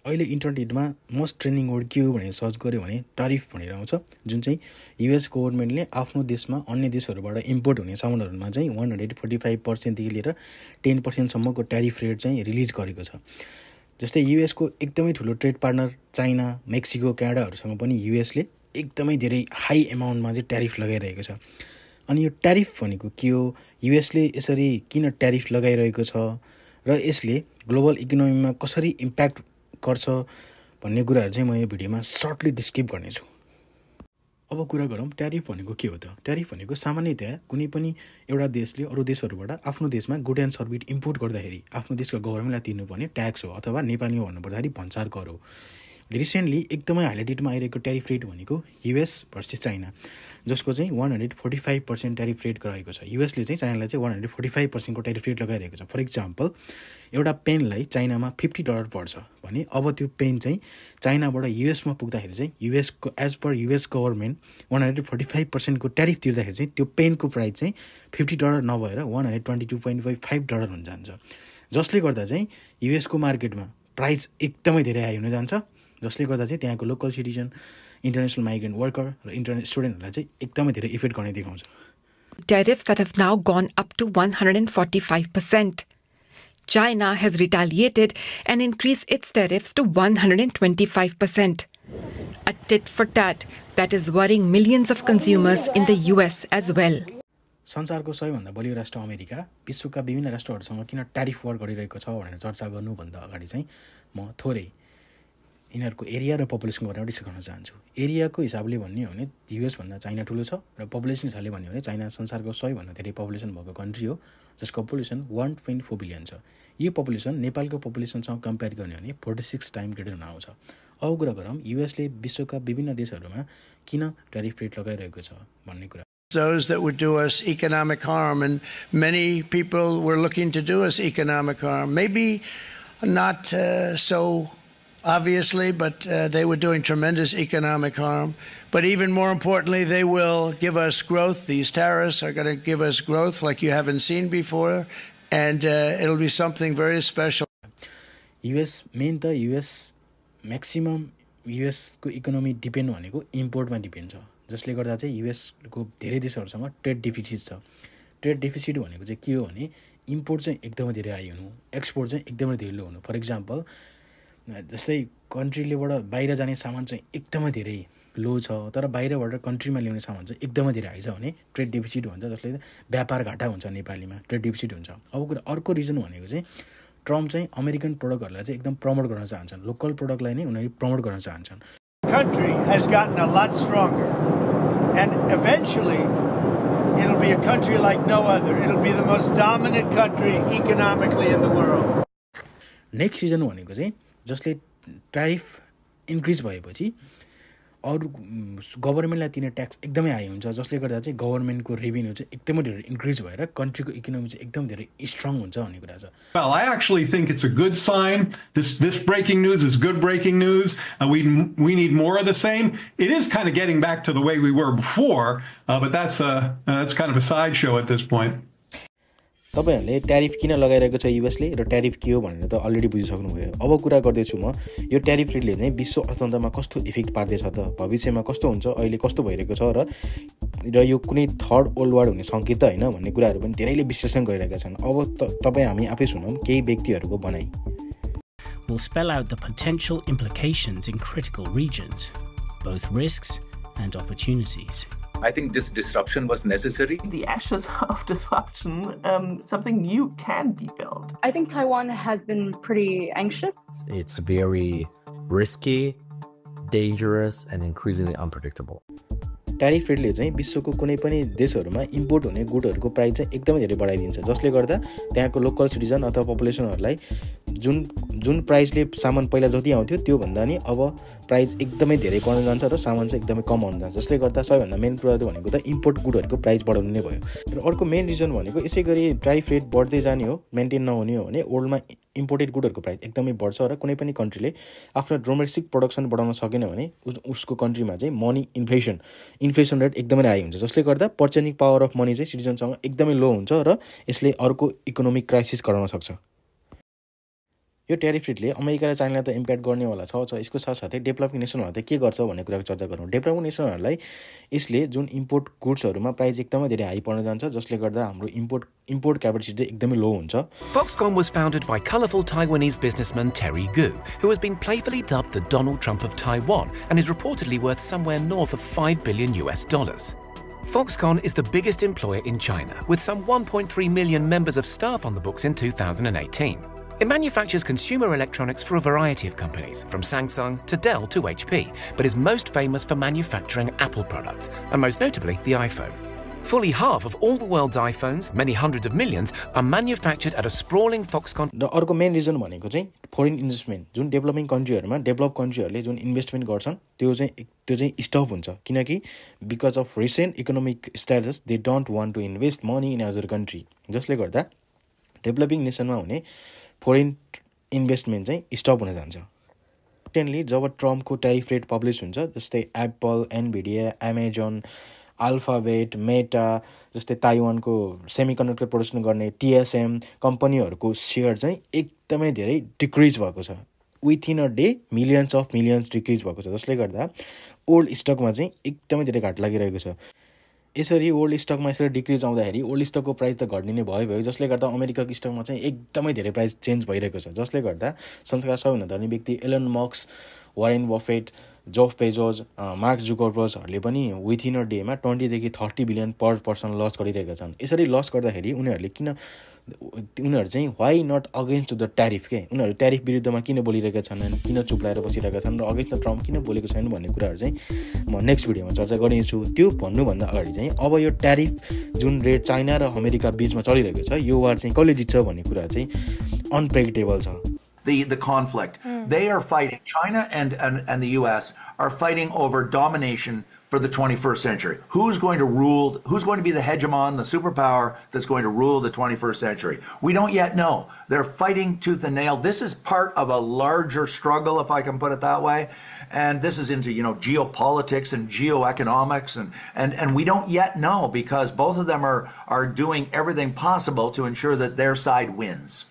अहिले इन्टरनेटमा most trending word के हो भनेर सर्च गऱ्यो भने टरिफ भनेर आउँछ, जुन चाहिँ युएस गभर्मेन्टले आफ्नो देशमा अन्य देशहरूबाट इम्पोर्ट हुने सामानहरूमा चाहिँ 145%देखि लिएर 10%सम्मको ट्यारिफ रेट चाहिँ रिलिज गरेको छ। जस्तै युएसको एकदमै ठुलो ट्रेड पार्टनर चाइना, मेक्सिको, क्यानाडाहरूसँग पनि युएसले एकदमै धेरै हाई एमाउन्टमा चाहिँ ट्यारिफ लगाइरहेको छ। अनि यो ट्यारिफ भनेको के हो, युएसले यसरी किन ट्यारिफ लगाइरहेको छ र यसले ग्लोबल इकोनोमीमा कसरी इम्प्याक्ट गर्छ भन्ने कुराहरू चाहिँ म यो भिडियोमा सर्टली डिस्क्राइब गर्नेछु। अब कुरा गरौँ ट्यारिफ भनेको के हो त। ट्यारिफ भनेको सामान्यतया कुनै पनि एउटा देशले अरू देशहरूबाट आफ्नो देशमा गुड एन्ड सर्भिस इम्पोर्ट गर्दाखेरि आफ्नो देशको गभर्मेन्टलाई तिर्नुपर्ने ट्याक्स हो, अथवा नेपालीमा भन्नुपर्दाखेरि भन्सार कर हो। रिसेन्टली एकदमै हाइलाइटेडमा आइरहेको ट्यारिफ रेट भनेको युएस भर्सेस चाइना, जसको चाहिँ 145% ट्यारिफ रेट गराएको छ। युएसले चाहिँ चाइनालाई चाहिँ 145%को ट्यारिफ रेट लगाइरहेको छ। फर इक्जाम्पल, एउटा पेनलाई चाइनामा $50 पर्छ भने अब त्यो पेन चाहिँ चाइनाबाट युएसमा पुग्दाखेरि चाहिँ युएसको एज पर युएस गभर्मेन्ट 145%को ट्यारिफ तिर्दाखेरि चाहिँ त्यो पेनको प्राइस चाहिँ $50 नभएर $122.5 हुन जान्छ, जसले गर्दा चाहिँ युएसको मार्केटमा प्राइस एकदमै धेरै हाई हुन जान्छ, जसले गर्दा चाहिँ त्यहाँको local citizen, international migrant worker र इन्टरनेट स्टुडेन्टहरूलाई चाहिँ एकदमै धेरै इफेक्ट गर्ने देखाउँछ। Tariffs that have now gone up to 145%. China has retaliated and increased its tariffs to 125%. A tit for tat that is worrying millions of consumers in the US as well. संसारको सबैभन्दा बलियो राष्ट्र America विश्वका विभिन्न राष्ट्रहरूसँग किन tariff वार गरिरहेको छ भनेर चर्चा गर्नुभन्दा अगाडि चाहिँ म थोरै यिनीहरूको एरिया र पपुलेसनको बारेमा डिस्कस गर्न चाहन्छु। एरियाको हिसाबले भन्ने हो भने युएसभन्दा चाइना ठुलो छ र पपुलेसन हिसाबले भन्ने हो भने चाइना संसारको सबैभन्दा धेरै पपुलेसन भएको कन्ट्री हो, जसको पपुलेसन 1.4 बिलियन छ। यो पपुलेसन नेपालको पपुलेसनसँग कम्पेयर गर्ने हो भने 46 टाइम ग्रेटर हुन आउँछ। अब कुरा गरौँ युएसले विश्वका विभिन्न देशहरूमा किन ट्यारिफ रेट लगाइरहेको छ भन्ने कुरा। Those that would do us economic harm, and many people were looking to do us economic harm. Maybe not so obviously, but they were doing tremendous economic harm. But even more importantly, they will give us growth. These tariffs are going to give us growth like you haven't seen before, and it'll be something very special. US main त US maximum युएसको economy depend भनेको इम्पोर्टमा depend छ, जसले गर्दा चाहिँ युएसको धेरै देशहरूसँग trade deficit छ। Trade deficit भनेको चाहिँ के हो भने इम्पोर्ट चाहिँ एकदमै धेरै हाई हुनु, एक्सपोर्ट चाहिँ एकदमै धेरै लो हुनु। फर इक्जाम्पल, जस्तै कन्ट्रीलेबाट बाहिर जाने सामान चाहिँ एकदमै धेरै लो छ, तर बाहिरबाट कन्ट्रीमा ल्याउने सामान चाहिँ एकदमै धेरै हाई छ भने ट्रेड डिफिसिट भन्छ, जसले व्यापार घाटा हुन्छ, नेपालीमा ट्रेड डिफिसिट हुन्छ। अब कुरा अर्को रिजन भनेको चाहिँ ट्रम्प चाहिँ अमेरिकन प्रोडक्टहरूलाई चाहिँ एकदम प्रमोट गर्न चाहन्छन्, लोकल प्रोडक्टलाई नै उनीहरू प्रमोट गर्न चाहन्छन्। Country has gotten a lot stronger, and eventually it'll be a country like no other. It'll be the most dominant country economically in the world. Next season भनेको चाहिँ जसले ट्यारिफ इन्क्रिज भएपछि अरू गभर्मेन्टलाई तिर्ने ट्याक्स एकदमै high हुन्छ, जसले गर्दा चाहिँ गभर्मेन्टको रेभेन्यू चाहिँ एकदमै धेरै इन्क्रिज भएर कन्ट्रीको इकोनोमी चाहिँ एकदम धेरै स्ट्रङ हुन्छ भन्ने कुरा छ। Well, I actually think it's a good sign. This breaking news is good breaking news. We need more of the same. It is kind of getting back to the way we were before, but that's kind of a sideshow at this point. तपाईहरूले tariff किन लगाइरहेको छ युएसले र tariff के हो भनेर त already बुझिसक्नुभयो। अब कुरा गर्दैछु म यो ट्यारिफ रेटले चाहिँ विश्व अर्थतन्त्रमा कस्तो इफेक्ट पार्दैछ त, भविष्यमा कस्तो हुन्छ, अहिले कस्तो भइरहेको छ र यो कुनै थर्ड वर्ल्ड वार हुने सङ्केत त होइन भन्ने कुराहरू पनि धेरैले विश्लेषण गरिरहेका छन्। अब तपाईँ हामी आफै सुनौँ केही व्यक्तिहरूको भनाइ। Will spell out the potential implications in critical regions, both risks and opportunities. I think this disruption was necessary. The ashes of disruption, something new can be built. I think Taiwan has been pretty anxious. It's very risky, dangerous, and increasingly unpredictable. Tariff रेटले चाहिँ विश्वको कुनै पनि देशहरूमा import हुने गुडहरूको price चाहिँ एकदमै धेरै बढाइदिन्छ, जसले गर्दा त्यहाँको लोकल सिटिजन अथवा पपुलेसनहरूलाई जुन प्राइसले सामान पहिला जति आउँथ्यो त्योभन्दा नि अब प्राइस एकदमै धेरै कम जान्छ र सामान चाहिँ एकदमै कम आउन जान्छ, जसले गर्दा सबैभन्दा मेन कुरा भनेको त इम्पोर्ट गुडहरूको प्राइस बढाउनु नै भयो। र अर्को मेन रिजन भनेको यसै गरी ट्यारिफ रेट बढ्दै जाने हो, मेन्टेन नहुने हो भने वर्ल्डमा इम्पोर्टेड गुडहरूको प्राइस एकदमै बढ्छ र कुनै पनि कन्ट्रीले आफ्नो डोमेस्टिक प्रोडक्सन बढाउन सकेन भने उसको कन्ट्रीमा चाहिँ मनी इन्फ्लेसन रेट एकदमै हाई हुन्छ, जसले गर्दा पर्चेनिङ पावर अफ मनी चाहिँ सिटिजनसँग एकदमै लो हुन्छ र यसले अर्को इकोनोमिक क्राइसिस गराउन सक्छ। यो ट्यारिफ रेटले अमेरिका र चाइनालाई त इम्प्याक्ट गर्नेवाला छ यसको साथसाथै डेभलपिङ नेसनहरूलाई त के गर्छ भन्ने कुराको चर्चा गरौँ। डेभलपिङ नेसनहरूलाई यसले जुन इम्पोर्ट गुड्सहरूमा प्राइस एकदमै धेरै हाई पर्न जान्छ जसले गर्दा हाम्रो इम्पोर्ट क्यापेसिटी चाहिँ एकदमै लो हुन्छ। Foxconn was founded by colorful Taiwanese businessman Terry Gu, who has been playfully dubbed the Donald Trump of Taiwan and is reportedly worth somewhere north of $5 billion. Foxconn is the biggest employer in China, with some 1.3 million members of staff on the books in 2018. It manufactures consumer electronics for a variety of companies, from Samsung to Dell to HP, but is most famous for manufacturing Apple products, and most notably the iPhone. Fully half of all the world's iPhones, many hundreds of millions, are manufactured at a sprawling Foxconn. र अर्को main reason भनेको चाहिँ foreign investment जुन developing कन्ट्रीहरूमा develop कन्ट्रीहरूले जुन investment गर्छन् त्यो चाहिँ स्टप हुन्छ किनकि because of recent economic status they don't want to invest money in other country जसले गर्दा डेभलपिङ नेसनमा हुने फरेन इन्भेस्टमेन्ट चाहिँ स्टप हुन जान्छ। रिसेन्टली जब ट्रम्पको ट्यारिफ रेट पब्लिस हुन्छ जस्तै एप्पल, एनभिडिया, एमाजोन, अल्फाबेट, मेटा जस्तै ताइवानको सेमिकन्डक्टर प्रोडक्सन गर्ने TSM कम्पनीहरूको सेयर चाहिँ एकदमै धेरै डिक्रिज भएको छ। Within a day millions decrease भएको छ जसले गर्दा ओल्ड स्टकमा चाहिँ एकदमै धेरै घाटा लागिरहेको छ। यसरी ओल्ड स्टकमा यसरी डिक्रिज आउँदाखेरि ओल्ड स्टकको प्राइस त घट्ने नै भयो जसले गर्दा अमेरिकाको स्टकमा चाहिँ एकदमै धेरै प्राइस चेन्ज भइरहेको छ जसले गर्दा संसारका सबैभन्दा धनी व्यक्ति Elon Musk, Warren Buffett, Jeff Bezos, Mark जुकरबर्गहरूले पनि विथिन अ डेमा 20 देखि 30 बिलियन पर पर्सन लस गरिरहेका छन्। यसरी लस गर्दाखेरि उनीहरू चाहिँ why not against the tariff के उनीहरू ट्यारिफ विरुद्धमा किन बोलिरहेका छन्, किन चुप्लाएर बसिरहेका छन् र अगेन्स्ट द ट्रम्प किन बोलेको छैन भन्ने कुराहरू चाहिँ म नेक्स्ट भिडियोमा चर्चा गर्नेछु। त्यो भन्नुभन्दा अगाडि चाहिँ अब यो ट्यारिफ जुन रेट चाइना र अमेरिका बिचमा चलिरहेको छ यो वार चाहिँ कसले जित्छ भन्ने कुरा चाहिँ अनप्रेडिक्टेबल छ। The conflict. They are fighting. China and the U.S. are fighting over domination for the 21st century. Who's going to rule? Who's going to be the hegemon, the superpower that's going to rule the 21st century? We don't yet know. They're fighting tooth and nail. This is part of a larger struggle, if I can put it that way. And this is into, geopolitics and geoeconomics, and we don't yet know because both of them are doing everything possible to ensure that their side wins.